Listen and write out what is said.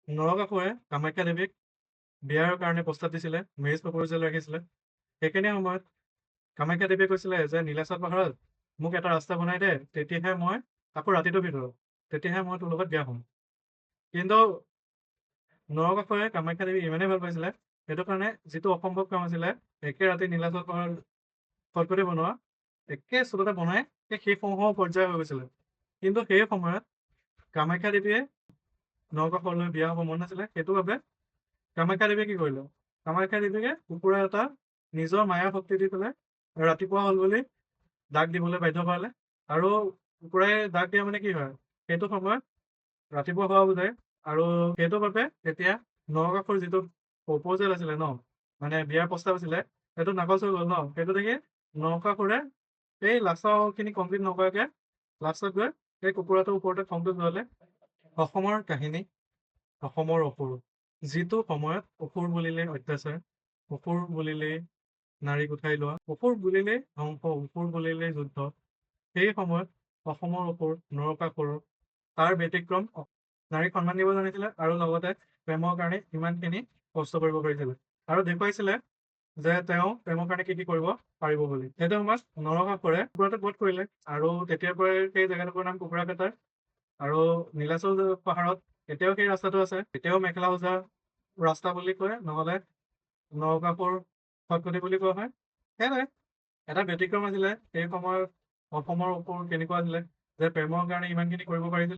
নৰকাসুৰে কামাখ্যা দেৱীক বিয়াৰ কাৰণে প্ৰস্তাৱ দিছিলে, মেৰেজ প্ৰপ'জেল ৰাখিছিলে। সেইখিনি সময়ত কামাখ্যা দেৱীয়ে কৈছিলে যে নীলাচল পাহাৰত মোক এটা ৰাস্তা বনাই দে, তেতিয়াহে মই আকৌ ৰাতিটোৰ ভিতৰত, তেতিয়াহে মই তোৰ লগত বিয়া হ'ম। কিন্তু নৰকাসুৰে কামাখ্যা দেৱীক ইমানেই ভাল পাইছিলে, সেইটো কাৰণে যিটো অসম্ভৱ কাম আছিলে, একে ৰাতি নীলাচল পাহাৰ খটখটি বনোৱা, একে চুটতে বনাই সেই সমূহ পৰ্যায় হৈ গৈছিলে। কিন্তু সেই সময়ত কামাখ্যা দেৱীয়ে নৰকাসুৰলৈ বিয়া হ'ব মন নাছিলে, সেইটো বাবে কামাখ্যা দেৱীয়ে কি কৰিলে? কামাখ্যা দেৱীয়ে কুকুৰা এটা নিজৰ মায়াৰ শক্তি দি পেলাই ৰাতিপুৱা হ'ল বুলি ডাক দিবলৈ বাধ্য কৰালে। আৰু কুকুৰাই ডাক দিয়া মানে কি হয়? সেইটো সময়ত ৰাতিপুৱা হোৱা বুজায়। আৰু সেইটো বাবে তেতিয়া নৰকাসুৰ যিটো প্ৰপ'জেল আছিলে ন, মানে বিয়াৰ প্ৰস্তাৱ আছিলে, সেইটো নাকচ হৈ গ'ল ন। সেইটো দেখি নৰকাসুৰে এই লাষ্টৰখিনি কমপ্লিট নকৰাকে লাষ্টত গৈ সেই কুকুৰাটোৰ ওপৰতে খংটো জ্বলালে। অসমৰ কাহিনী, অসমৰ অসুৰ। যিটো সময়ত অসুৰ বুলিলে অত্যাচাৰ, অসুৰ বুলিলেই নাৰীক উঠাই লোৱা, অসুৰ বুলিলেই ধ্বংস, অসুৰ বুলিলেই যুদ্ধ। সেই সময়ত অসমৰ অসুৰ নৰকাসুৰ তাৰ ব্যতিক্ৰম নাৰীক সন্মান দিব জানিছিলে আৰু লগতে প্ৰেমৰ কাৰণে ইমানখিনি কষ্ট কৰিব পাৰিছিলে। আৰু দেখুৱাইছিলে যে তেওঁ প্ৰেমৰ কাৰণে কি কৰিব পাৰিব বুলি। সেইটো সময়ত নৰকাসুৰে কুকুৰাটোক বধ কৰিলে আৰু তেতিয়াৰ পৰাই সেই জেগাটুকুৰাৰ নাম কুকুৰাকাটা। আৰু নীলাচল পাহাৰত এতিয়াও সেই ৰাস্তাটো আছে, এতিয়াও মেখেলা ওজা ৰাস্তা বুলি কয়, নহ'লে নৰকাসুৰ খটখটি বুলি কোৱা হয়। সেয়াই এটা ব্যতিক্ৰম আছিলে সেই সময়ত অসমৰ অসুৰ কেনেকুৱা আছিলে, যে প্ৰেমৰ কাৰণে ইমানখিনি কৰিব পাৰিছিল।